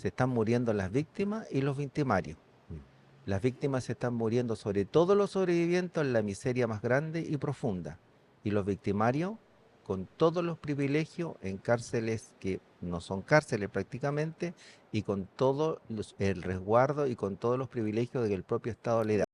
se están muriendo las víctimas y los victimarios. Las víctimas se están muriendo, sobre todo los sobrevivientes, en la miseria más grande y profunda. Y los victimarios, con todos los privilegios, en cárceles que no son cárceles prácticamente, y con todo el resguardo y con todos los privilegios que el propio Estado le da.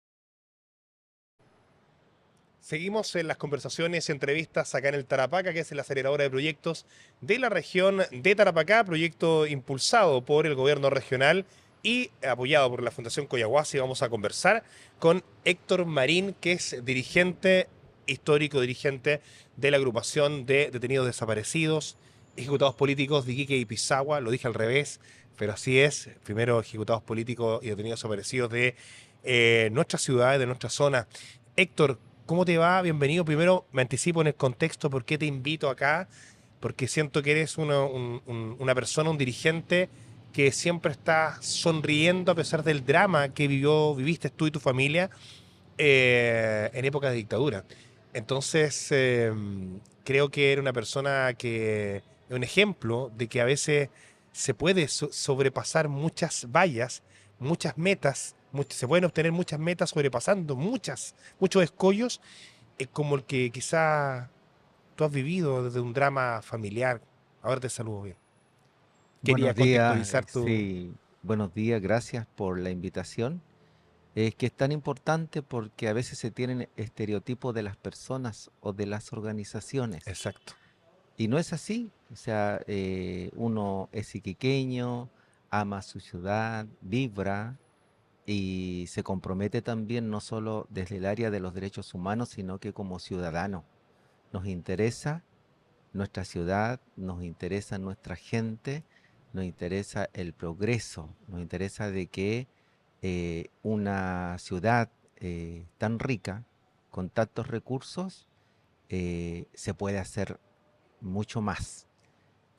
Seguimos en las conversaciones y entrevistas acá en el Tarapacá, que es la aceleradora de proyectos de la región de Tarapacá, proyecto impulsado por el gobierno regional y apoyado por la Fundación Coyahuasi. Vamos a conversar con Héctor Marín, que es dirigente histórico, dirigente de la agrupación de detenidos desaparecidos, ejecutados políticos de Iquique y Pisagua. Lo dije al revés, pero así es. Primero, ejecutados políticos y detenidos desaparecidos de nuestra ciudad, de nuestra zona. Héctor, ¿cómo te va? Bienvenido. Primero me anticipo en el contexto por qué te invito acá, porque siento que eres una persona, un dirigente que siempre está sonriendo a pesar del drama que viviste tú y tu familia en época de dictadura. Entonces, creo que era una persona que es un ejemplo de que a veces se puede sobrepasar muchas vallas, muchas metas, se pueden obtener muchas metas sobrepasando muchos escollos, como el que quizá tú has vivido desde un drama familiar. Ahora te saludo bien. Quería Buenos días, contextualizar tu... sí, buenos días, gracias por la invitación. Es que es tan importante porque a veces se tienen estereotipos de las personas o de las organizaciones. Exacto. Y no es así. O sea, uno es iquiqueño, ama su ciudad, vibra y se compromete también no solo desde el área de los derechos humanos, sino que como ciudadano. Nos interesa nuestra ciudad, nos interesa nuestra gente, nos interesa el progreso, nos interesa de que una ciudad tan rica, con tantos recursos, se puede hacer mucho más.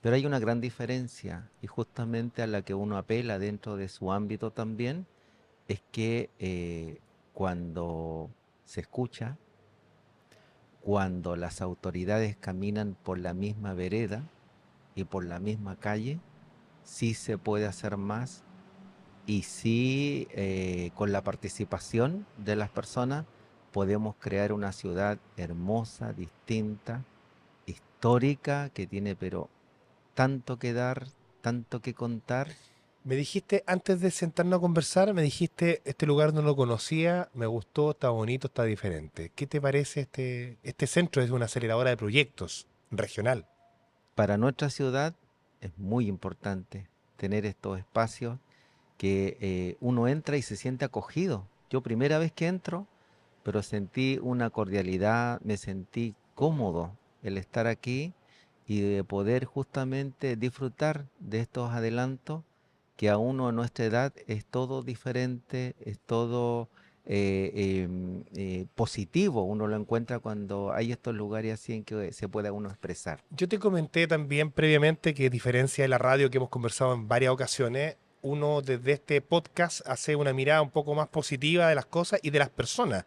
Pero hay una gran diferencia y justamente a la que uno apela dentro de su ámbito también es que cuando se escucha, cuando las autoridades caminan por la misma vereda y por la misma calle, sí se puede hacer más y sí con la participación de las personas podemos crear una ciudad hermosa, distinta, histórica, que tiene pero tanto que dar, tanto que contar. Me dijiste, antes de sentarnos a conversar, me dijiste, este lugar no lo conocía, me gustó, está bonito, está diferente. ¿Qué te parece este centro? Es una aceleradora de proyectos regional. Para nuestra ciudad es muy importante tener estos espacios que uno entra y se siente acogido. Yo primera vez que entro, pero sentí una cordialidad, me sentí cómodo el estar aquí y de poder justamente disfrutar de estos adelantos que a uno a nuestra edad es todo diferente, es todo positivo. Uno lo encuentra cuando hay estos lugares así en que se pueda uno expresar. Yo te comenté también previamente que, a diferencia de la radio que hemos conversado en varias ocasiones, uno desde este podcast hace una mirada un poco más positiva de las cosas y de las personas.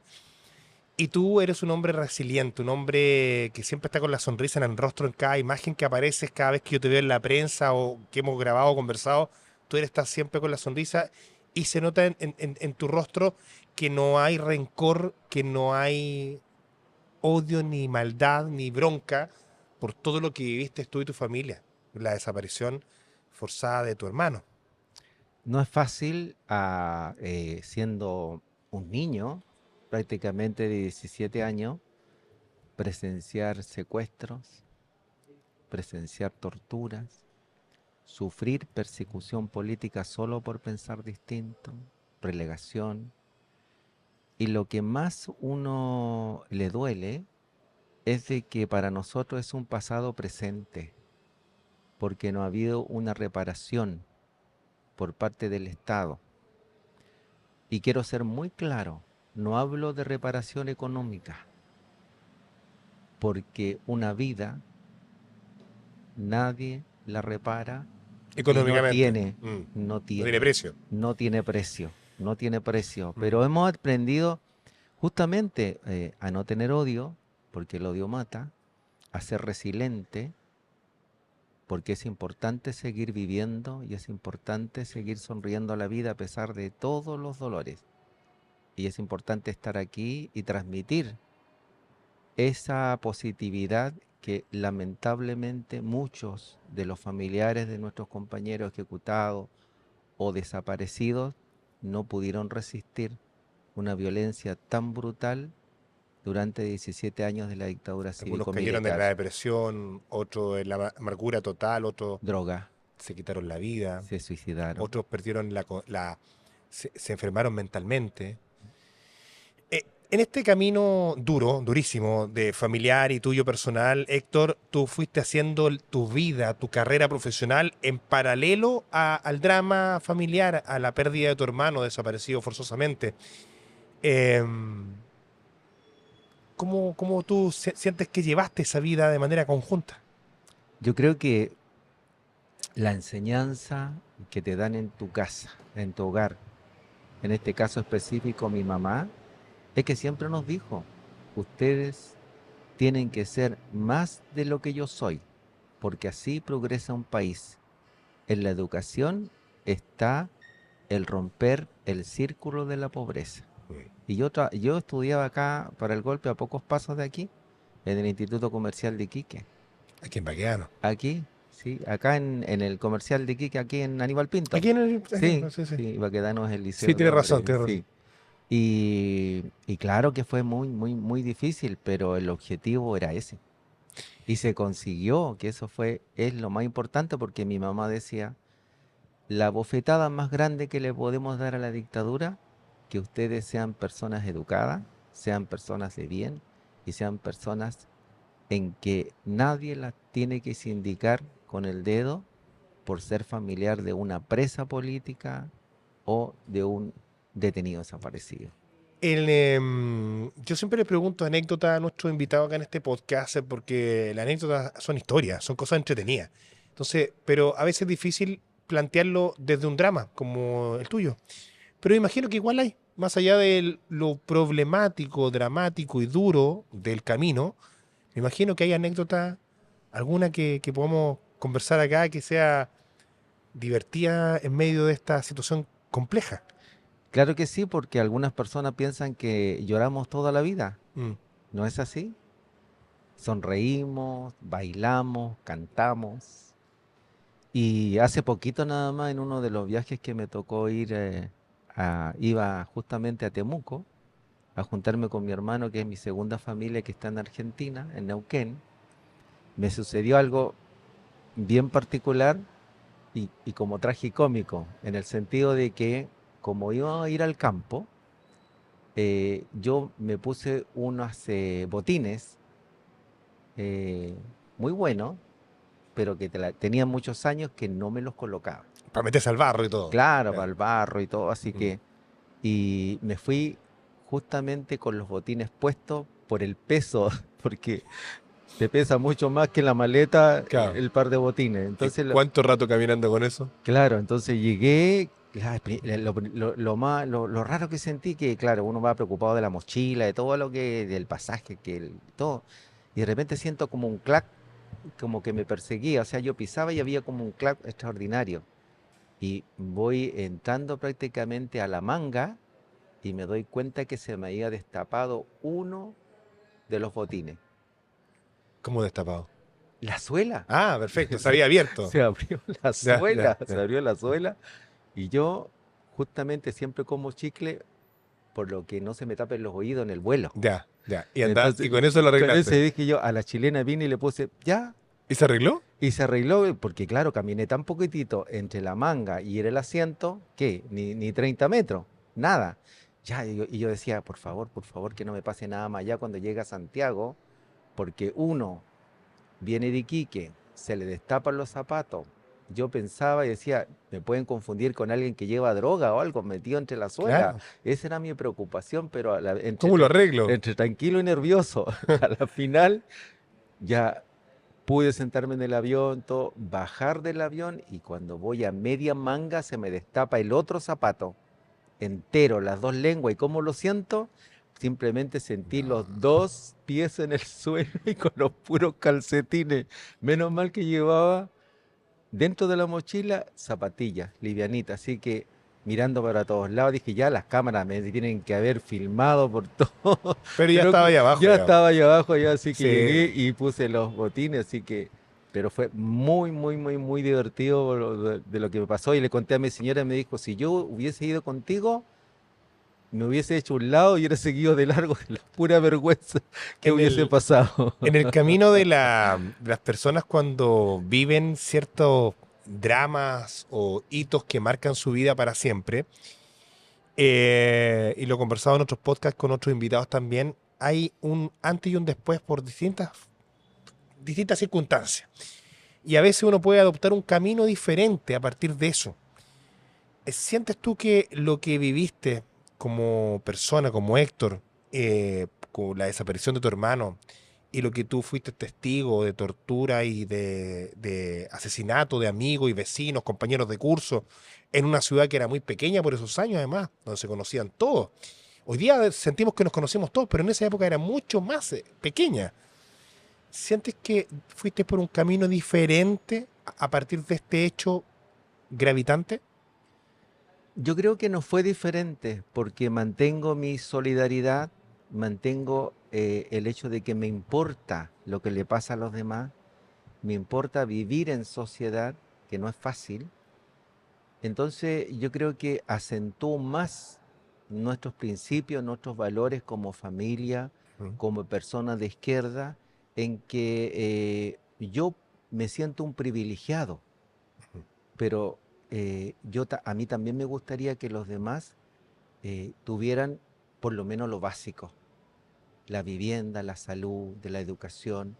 Y tú eres un hombre resiliente, un hombre que siempre está con la sonrisa en el rostro en cada imagen que apareces, cada vez que yo te veo en la prensa o que hemos grabado o conversado, estás siempre con la sonrisa y se nota en tu rostro que no hay rencor, que no hay odio, ni maldad, ni bronca por todo lo que viviste tú y tu familia, la desaparición forzada de tu hermano. No es fácil siendo un niño, prácticamente de 17 años, presenciar secuestros, presenciar torturas, sufrir persecución política solo por pensar distinto, relegación. Y lo que más uno le duele es de que para nosotros es un pasado presente, porque no ha habido una reparación por parte del Estado. Y quiero ser muy claro, no hablo de reparación económica, porque una vida nadie la repara y no Económicamente, tiene, no no tiene tiene, precio. no tiene precio, no tiene precio. Mm. Pero hemos aprendido justamente a no tener odio, porque el odio mata, a ser resiliente, porque es importante seguir viviendo y es importante seguir sonriendo a la vida a pesar de todos los dolores. Y es importante estar aquí y transmitir esa positividad que lamentablemente muchos de los familiares de nuestros compañeros ejecutados o desaparecidos no pudieron resistir una violencia tan brutal durante 17 años de la dictadura Algunos cayeron en cívico-militar. la depresión, otros en la amargura total, otros Droga, se quitaron la vida, se suicidaron. otros perdieron se enfermaron mentalmente. En este camino duro, durísimo, de familiar y tuyo personal, Héctor, tú fuiste haciendo tu vida, tu carrera profesional en paralelo al drama familiar, a la pérdida de tu hermano desaparecido forzosamente. Em, ¿Cómo tú sientes que llevaste esa vida de manera conjunta? Yo creo que la enseñanza que te dan en tu casa, en tu hogar, en este caso específico mi mamá, es que siempre nos dijo, ustedes tienen que ser más de lo que yo soy, porque así progresa un país. En la educación está el romper el círculo de la pobreza. Y yo estudiaba acá para el golpe a pocos pasos de aquí, en el Instituto Comercial de Iquique. Aquí en Baqueano. Aquí, sí, acá en el Comercial de Iquique, aquí en Aníbal Pinto. Aquí en el... Sí, Sí, sí. sí, Baquedano es el liceo Sí, de tienes razón, hombres, tienes razón. sí. Y claro que fue muy, muy, muy difícil, pero el objetivo era ese. Y se consiguió, que es lo más importante, porque mi mamá decía, la bofetada más grande que le podemos dar a la dictadura, que ustedes sean personas educadas, sean personas de bien y sean personas en que nadie las tiene que sindicar con el dedo por ser familiar de una presa política o de un detenido desaparecido. Yo siempre le pregunto anécdotas a nuestros invitados acá en este podcast porque las anécdotas son historias, son cosas entretenidas. Entonces, pero a veces es difícil plantearlo desde un drama como el tuyo. Pero imagino que igual hay, más allá de lo problemático, dramático y duro del camino, me imagino que hay anécdotas, alguna que podamos conversar acá que sea divertida en medio de esta situación compleja. Claro que sí, porque algunas personas piensan que lloramos toda la vida. Mm. ¿No es así? Sonreímos, bailamos, cantamos. Y hace poquito nada más en uno de los viajes que me tocó ir, iba justamente a Temuco a juntarme con mi hermano, que es mi segunda familia que está en Argentina, en Neuquén. Me sucedió algo bien particular y como tragicómico, en el sentido de que como iba a ir al campo, yo me puse unos botines eh, muy buenos, pero que tenían muchos años que no me los colocaba. Para meterse al barro y todo. Claro, para Ya. el barro y todo, así Mm. que... Y me fui justamente con los botines puestos por el peso, porque te pesa mucho más que la maleta Claro. el par de botines. ¿Y Entonces, cuánto rato caminando con eso? claro, entonces llegué, lo raro que sentí que, claro, uno va preocupado de la mochila, de todo lo que, del pasaje, todo, y de repente siento como un clac, como que me perseguía, o sea, yo pisaba y había como un clac extraordinario, y voy entrando prácticamente a la manga, y me doy cuenta que se me había destapado uno de los botines, ¿Cómo destapado? la suela. Ah, perfecto, se había abierto. Se abrió la Ya, suela, ya, se ya. abrió la suela. Y yo justamente siempre como chicle, por lo que no se me tapen los oídos en el vuelo. Ya, ya. Y Entonces, y con eso lo con arreglaste. eso dije yo, a la chilena vine y le puse, ya, ¿Y se arregló? y se arregló, porque claro, caminé tan poquitito entre la manga y el asiento, que ni 30 metros, nada. Ya, y yo decía, por favor, que no me pase nada más allá cuando llegue a Santiago, porque uno viene de Iquique, se le destapan los zapatos. Yo pensaba y decía, me pueden confundir con alguien que lleva droga o algo metido entre la suela. Claro. Esa era mi preocupación, pero ¿Cómo lo arreglo? entre tranquilo y nervioso, a la final ya pude sentarme en el avión, todo, bajar del avión y cuando voy a media manga se me destapa el otro zapato entero, las dos lenguas. ¿Y cómo lo siento? Simplemente sentí los dos pies en el suelo y con los puros calcetines. Menos mal que llevaba Dentro de la mochila, zapatillas, livianitas, así que mirando para todos lados, dije, ya las cámaras me tienen que haber filmado por todo, Pero ya pero estaba ahí abajo, ya digamos. estaba ahí abajo, ya así que Sí. llegué y puse los botines, así que, pero fue muy, muy, muy, muy divertido de lo que me pasó y le conté a mi señora y me dijo, si yo hubiese ido contigo, me hubiese hecho un lado y hubiera seguido de largo de la pura vergüenza que En hubiese el, pasado. en el camino de las personas cuando viven ciertos dramas o hitos que marcan su vida para siempre, y lo he conversado en otros podcasts con otros invitados también, hay un antes y un después por distintas circunstancias. Y a veces uno puede adoptar un camino diferente a partir de eso. ¿Sientes tú que lo que viviste como persona, como Héctor, con la desaparición de tu hermano, y lo que tú fuiste testigo de tortura y de asesinato de amigos y vecinos, compañeros de curso, en una ciudad que era muy pequeña por esos años además, donde se conocían todos? Hoy día sentimos que nos conocemos todos, pero en esa época era mucho más pequeña. ¿Sientes que fuiste por un camino diferente a partir de este hecho gravitante? Yo creo que no fue diferente porque mantengo mi solidaridad, mantengo el hecho de que me importa lo que le pasa a los demás, me importa vivir en sociedad, que no es fácil. Entonces yo creo que acentuó más nuestros principios, nuestros valores como familia, Mm, como personas de izquierda, en que yo me siento un privilegiado, ujú. pero a mí también me gustaría que los demás tuvieran por lo menos lo básico, la vivienda, la salud, de la educación,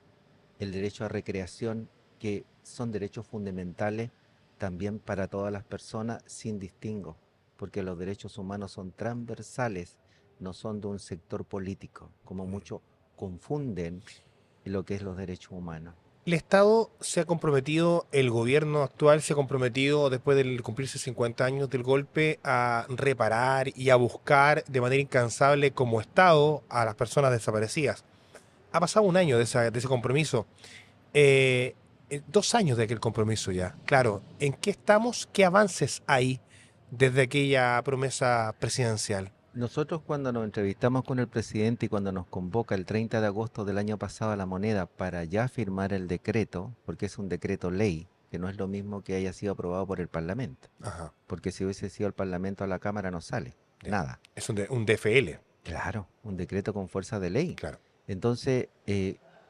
el derecho a recreación, que son derechos fundamentales también para todas las personas sin distingo, porque los derechos humanos son transversales, no son de un sector político, como muchos confunden lo que es los derechos humanos. El Estado se ha comprometido, el gobierno actual se ha comprometido, después de cumplirse 50 años del golpe, a reparar y a buscar de manera incansable como Estado a las personas desaparecidas. Ha pasado un año de ese compromiso. Eh, 2 años de aquel compromiso ya. Claro, ¿en qué estamos? ¿Qué avances hay desde aquella promesa presidencial? Nosotros cuando nos entrevistamos con el presidente y cuando nos convoca el 30 de agosto del año pasado a La Moneda para ya firmar el decreto, porque es un decreto ley, que no es lo mismo que haya sido aprobado por el Parlamento, Ajá, porque si hubiese sido el Parlamento a la Cámara no sale, ya. nada. Es un DFL, Claro, un decreto con fuerza de ley. claro. Entonces,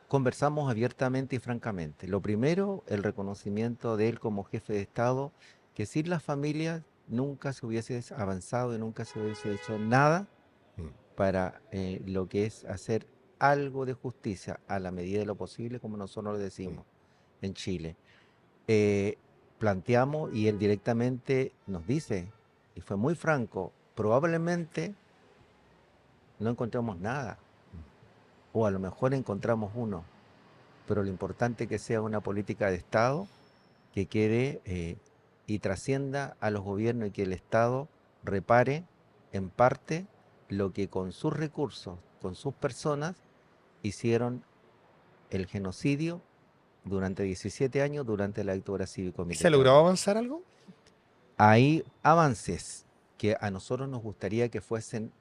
conversamos abiertamente y francamente. Lo primero, el reconocimiento de él como jefe de Estado, que sin las familias nunca se hubiese avanzado y nunca se hubiese hecho nada Mm, para lo que es hacer algo de justicia a la medida de lo posible, como nosotros lo mm. decimos en Chile. Eh, Planteamos y él directamente nos dice, y fue muy franco, probablemente no encontramos nada, o a lo mejor encontramos uno, pero lo importante es que sea una política de Estado que quede y trascienda a los gobiernos y que el Estado repare en parte lo que con sus recursos, con sus personas, hicieron el genocidio durante 17 años durante la dictadura ¿Y se ha cívico-militar. logrado avanzar algo? Hay avances que a nosotros nos gustaría que fuesen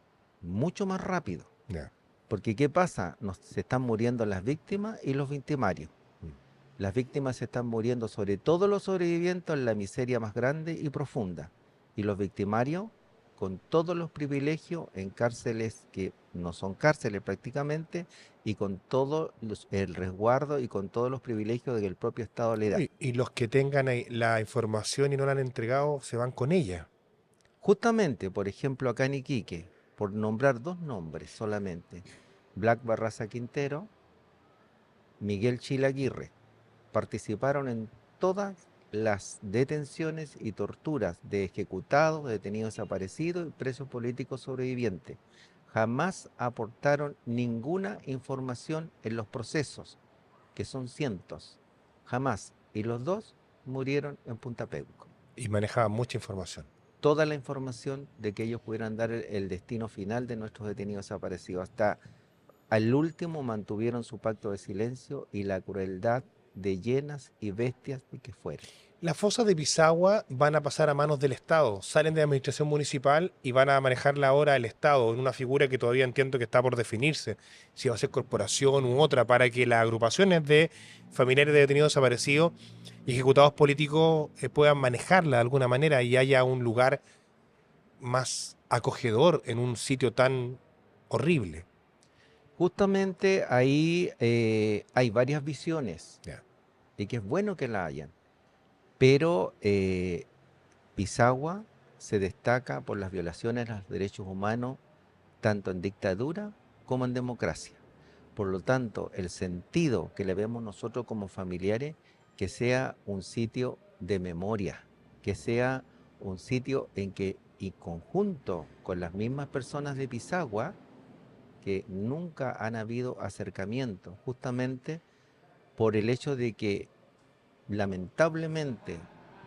mucho más rápidos. Ya. Porque ¿qué pasa? Se están muriendo las víctimas y los victimarios. Mm. Las víctimas se están muriendo, sobre todo los sobrevivientes, en la miseria más grande y profunda. Y los victimarios con todos los privilegios en cárceles que no son cárceles prácticamente y con todo el resguardo y con todos los privilegios que el propio Estado le da. Y los que tengan ahí la información y no la han entregado se van con ella. Justamente, por ejemplo, acá en Iquique, por nombrar dos nombres solamente, Black Barraza Quintero, Miguel Chilaguirre, participaron en todas las detenciones y torturas de ejecutados, detenidos desaparecidos y presos políticos sobrevivientes. Jamás aportaron ninguna información en los procesos, que son cientos. Jamás. Y los dos murieron en Punta Peuco. Y manejaban mucha información. Toda la información de que ellos pudieran dar el destino final de nuestros detenidos desaparecidos. Hasta al último mantuvieron su pacto de silencio y la crueldad de llenas y bestias de que fueron. Las fosas de Pisagua van a pasar a manos del Estado, salen de la administración municipal y van a manejarla ahora el Estado, en una figura que todavía entiendo que está por definirse, si va a ser corporación u otra, para que las agrupaciones de familiares de detenidos desaparecidos y ejecutados políticos puedan manejarla de alguna manera y haya un lugar más acogedor en un sitio tan horrible. Justamente ahí hay varias visiones Ya. y que es bueno que la hayan, pero Pisagua se destaca por las violaciones a los derechos humanos, tanto en dictadura como en democracia. Por lo tanto, el sentido que le vemos nosotros como familiares, que sea un sitio de memoria, que sea un sitio en que, y conjunto con las mismas personas de Pisagua, que nunca han habido acercamiento, justamente por el hecho de que lamentablemente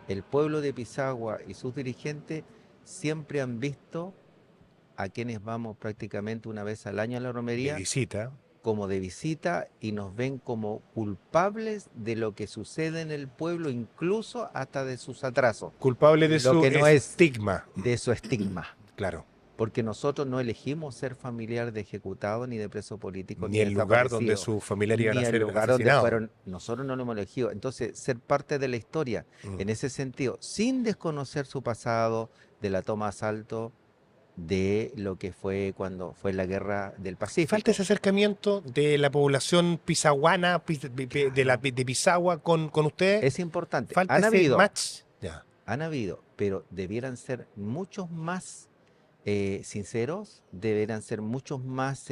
el pueblo de Pisagua y sus dirigentes siempre han visto a quienes vamos prácticamente una vez al año a la De romería visita. como de visita y nos ven como culpables de lo que sucede en el pueblo, incluso hasta de sus atrasos, Culpable de lo su que no es estigma. de su estigma. Claro. Porque nosotros no elegimos ser familiar de ejecutado, ni de preso político, Ni ni de el lugar donde desaparecido, sus familiares iban a ni el ser lugar donde asesinados. fueron, nosotros no lo hemos elegido. Entonces, ser parte de la historia, Mm. en ese sentido, sin desconocer su pasado, de la toma a asalto, de lo que fue cuando fue la guerra del Falta Pacífico. ese acercamiento de la población pisaguana, Claro. de Pisagua con ustedes. Es importante. Falta ese match. Ya. Han habido, pero debieran ser muchos más sinceros, deberán ser muchos más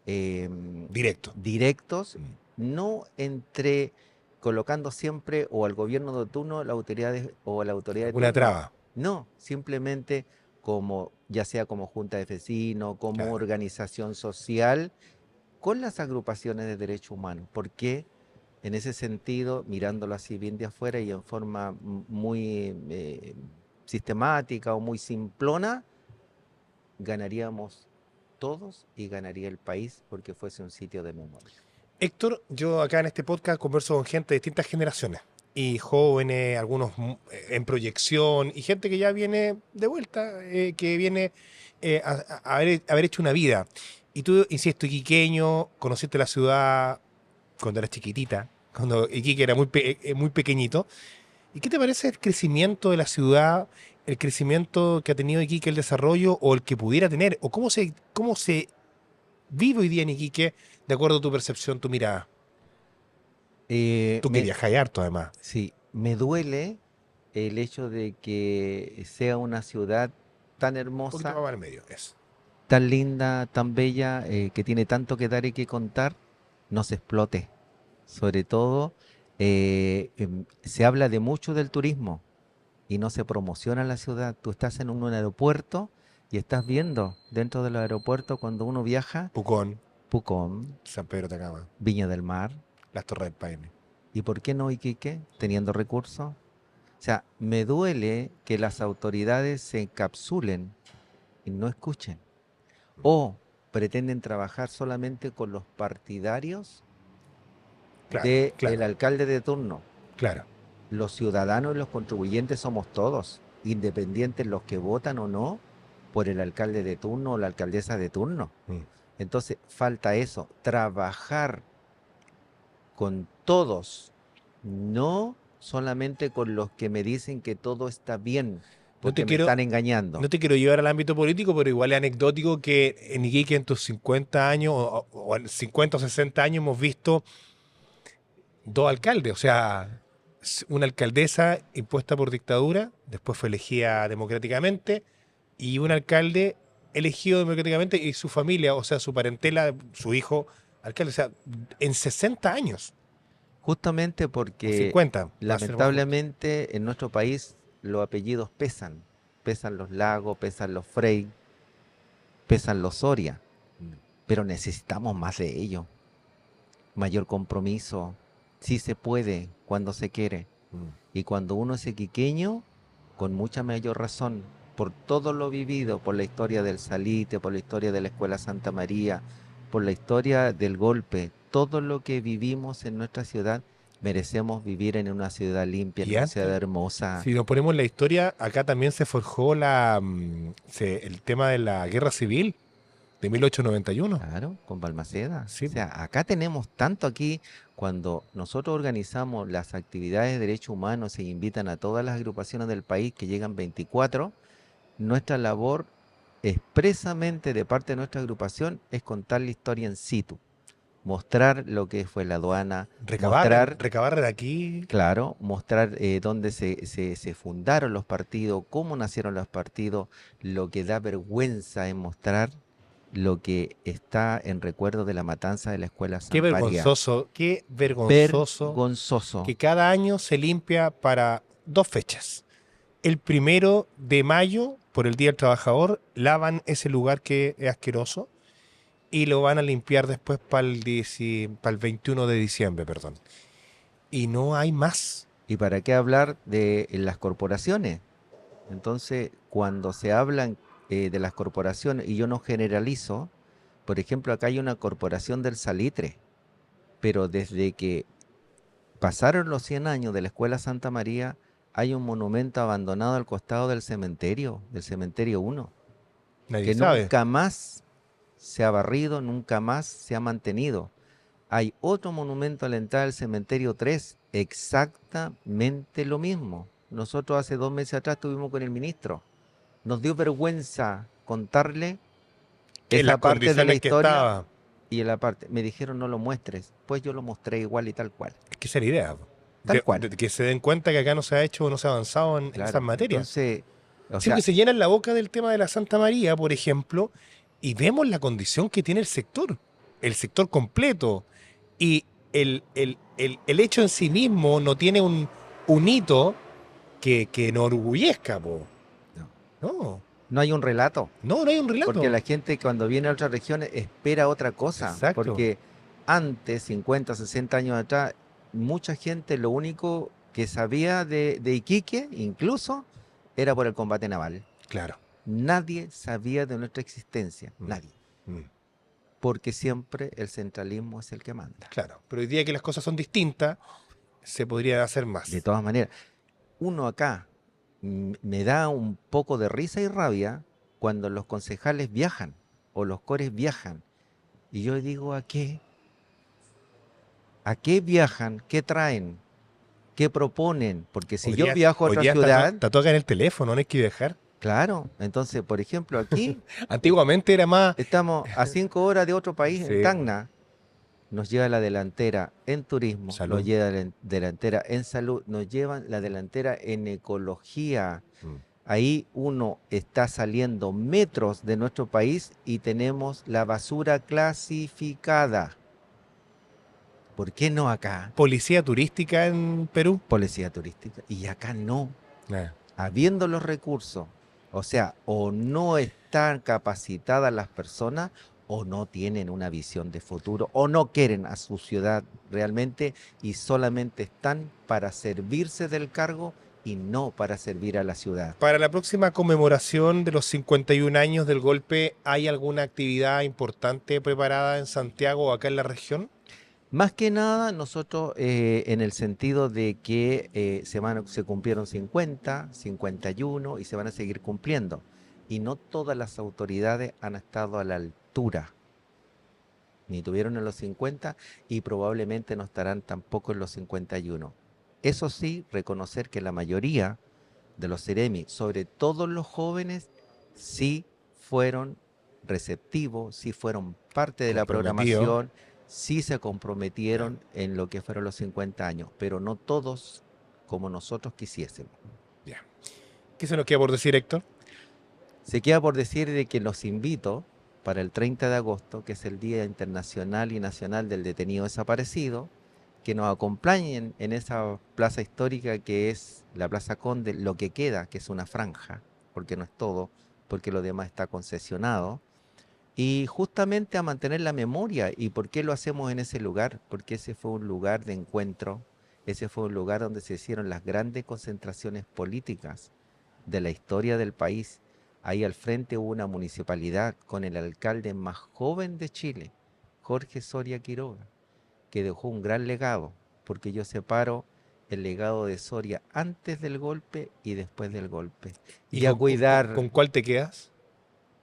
Directo. directos, Mm. no entre colocando siempre o al gobierno de turno la autoridad o la autoridad de Alguna turno. traba. No, simplemente como ya sea como junta de vecinos, como Claro. organización social, con las agrupaciones de derechos humanos. Porque en ese sentido, mirándolo así bien de afuera y en forma muy sistemática o muy simplona, ganaríamos todos y ganaría el país porque fuese un sitio de memoria. Héctor, yo acá en este podcast converso con gente de distintas generaciones. Y jóvenes, algunos en proyección, y gente que ya viene de vuelta, que viene haber hecho una vida. Y tú, insisto, iquiqueño, conociste la ciudad cuando eras chiquitita, cuando Iquique era muy pequeñito. ¿Y qué te parece el crecimiento de la ciudad, el crecimiento que ha tenido Iquique, el desarrollo o el que pudiera tener? ¿O cómo se vive hoy día en Iquique de acuerdo a tu percepción, tu mirada? Eh, Tú que me, viajas harto además. sí, me duele el hecho de que sea una ciudad tan Un poquito más hermosa, para el medio, eso. tan linda, tan bella, que tiene tanto que dar y que contar, no se explote. Sobre todo, se habla de mucho del turismo y no se promociona la ciudad. Tú estás en un aeropuerto y estás viendo dentro del aeropuerto cuando uno viaja, Pucón, Pucón, San Pedro de Atacama, Viña del Mar, las Torres del Paine. ¿y por qué no Iquique, teniendo recursos? O sea, me duele que las autoridades se encapsulen y no escuchen o pretenden trabajar solamente con los partidarios Claro, del claro, alcalde de turno. claro. Los ciudadanos y los contribuyentes somos todos, independientes los que votan o no por el alcalde de turno o la alcaldesa de turno. Mm. Entonces, falta eso, trabajar con todos, no solamente con los que me dicen que todo está bien, No te porque me quiero, están engañando. no te quiero llevar al ámbito político, pero igual es anecdótico que en Iquique en tus 50 años o en 50 o 60 años hemos visto dos alcaldes, o sea, una alcaldesa impuesta por dictadura, después fue elegida democráticamente, y un alcalde elegido democráticamente y su familia, o sea, su parentela, su hijo, alcalde, o sea, en 60 años, Justamente o porque 50, para ser más justo. lamentablemente en nuestro país los apellidos pesan. Pesan los Lagos, pesan los Frey, pesan los Soria, Mm, pero necesitamos más de ello. Mayor compromiso. Sí se puede cuando se quiere. mm. Y cuando uno es iquiqueño, con mucha mayor razón, por todo lo vivido, por la historia del Salite, por la historia de la Escuela Santa María, por la historia del golpe, todo lo que vivimos en nuestra ciudad, Merecemos vivir en una ciudad limpia, en Y una ciudad antes, hermosa. si nos ponemos en la historia, acá también se forjó el tema de la guerra civil de 1891. Claro, con Balmaceda. O Sí, po. sea, acá tenemos tanto aquí, cuando nosotros organizamos las actividades de derechos humanos e invitan a todas las agrupaciones del país, que llegan 24, nuestra labor expresamente de parte de nuestra agrupación es contar la historia en situ, mostrar lo que fue la aduana, Recabar, mostrar, recabar de aquí. claro, mostrar dónde se fundaron los partidos, cómo nacieron los partidos. Lo que da vergüenza es mostrar lo que está en recuerdo de la matanza de la escuela San María. Qué vergonzoso Vergonzoso. que cada año se limpia para dos fechas. El 1 de mayo, por el Día del Trabajador, lavan ese lugar que es asqueroso y lo van a limpiar después para el 21 de diciembre, perdón. Y no hay más. ¿Y para qué hablar de las corporaciones? Entonces, cuando se hablan de las corporaciones, y yo no generalizo, por ejemplo, acá hay una corporación del salitre, pero desde que pasaron los 100 años de la Escuela Santa María, hay un monumento abandonado al costado del cementerio 1, Nadie que sabe. nunca más se ha barrido, nunca más se ha mantenido. Hay otro monumento a la entrada del cementerio 3, exactamente lo mismo. Nosotros hace 2 meses atrás estuvimos con el ministro. Nos dio vergüenza contarle Que las esa parte de la condiciones que historia estaba. y la parte. Me dijeron no lo muestres. Pues yo lo mostré igual y tal cual. Es que esa es la idea. Tal cual. De que se den cuenta que acá no se ha hecho o no se ha avanzado en esas Claro. materias. Entonces, o Sí, porque sea, se llenan la boca del tema de la Santa María, por ejemplo, y vemos la condición que tiene el sector completo. Y el hecho en sí mismo no tiene un hito que enorgullezca, po. no, No, no hay un relato. no hay un Porque relato. la gente cuando viene a otras regiones espera otra cosa. Exacto. Porque antes, 50, 60 años atrás, mucha gente lo único que sabía de Iquique, incluso, era por el combate naval. Claro. Nadie sabía de nuestra existencia, Mm, nadie, mm, porque siempre el centralismo es el que manda. claro. Pero hoy día que las cosas son distintas, se podría hacer De más. todas maneras, uno acá me da un poco de risa y rabia cuando los concejales viajan o los cores viajan. Y yo digo, ¿a qué? ¿A qué viajan? ¿Qué traen? ¿Qué proponen? Porque si yo viajo a Hoy otra día ciudad, está todo acá en el teléfono, no hay que viajar. claro, entonces, por ejemplo, aquí Antiguamente era más. estamos a 5 horas de otro país, en Sí, po, Tacna. Nos lleva la delantera en turismo, nos salud. lleva la delantera en salud, nos llevan la delantera en ecología. Mm. Ahí uno está saliendo metros de nuestro país y tenemos la basura clasificada. ¿Por qué no acá? Policía turística en Perú. Policía turística. Y acá no. Ah, Habiendo los recursos, o sea, o no están capacitadas las personas o no tienen una visión de futuro o no quieren a su ciudad realmente y solamente están para servirse del cargo y no para servir a la ciudad. Para la próxima conmemoración de los 51 años del golpe, ¿hay alguna actividad importante preparada en Santiago o acá en la región? Más que nada, nosotros en el sentido de que se cumplieron 50, 51 y se van a seguir cumpliendo. Y no todas las autoridades han estado a la altura, ni tuvieron en los 50 y probablemente no estarán tampoco en los 51. Eso sí, reconocer que la mayoría de los Ceremi, sobre todo los jóvenes, sí fueron receptivos, sí fueron parte de la Comprometido. programación, sí se Ya, comprometieron en lo que fueron los 50 años, pero no todos como nosotros quisiésemos. ya. ¿Qué se nos queda por decir, Héctor? Se queda por decir de que los invito para el 30 de agosto, que es el Día Internacional y Nacional del Detenido Desaparecido, que nos acompañen en esa plaza histórica que es la Plaza Conde, lo que queda, que es una franja, porque no es todo, porque lo demás está concesionado, y justamente a mantener la memoria. ¿Y por qué lo hacemos en ese lugar? Porque ese fue un lugar de encuentro, ese fue un lugar donde se hicieron las grandes concentraciones políticas de la historia del país. Ahí al frente hubo una municipalidad con el alcalde más joven de Chile, Jorge Soria Quiroga, que dejó un gran legado. porque yo separo el legado de Soria antes del golpe y después del golpe. ¿Y Y a cuidar con cuál te quedas?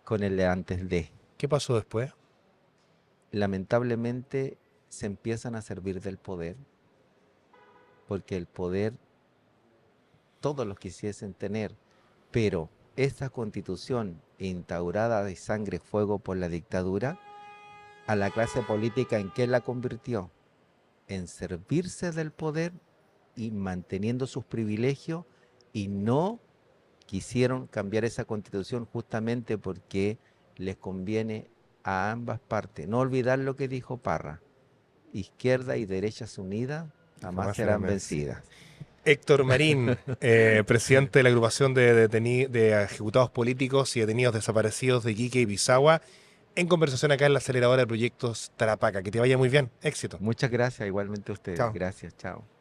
con el de antes de. ¿Qué pasó después? Lamentablemente se empiezan a servir del poder, porque el poder todos los quisiesen tener, pero esta constitución instaurada de sangre y fuego por la dictadura, a la clase política, ¿en qué la convirtió? En servirse del poder y manteniendo sus privilegios, y no quisieron cambiar esa constitución justamente porque les conviene a ambas partes. No olvidar lo que dijo Parra: izquierda y derechas unidas jamás serán vencidas. Héctor Marín, presidente de la agrupación de ejecutados políticos y detenidos desaparecidos de Iquique y Pisagua, en conversación acá en la aceleradora de proyectos Tarapaca. Que te vaya muy bien. Éxito. Muchas gracias, igualmente a ustedes. Chao. Gracias, chao.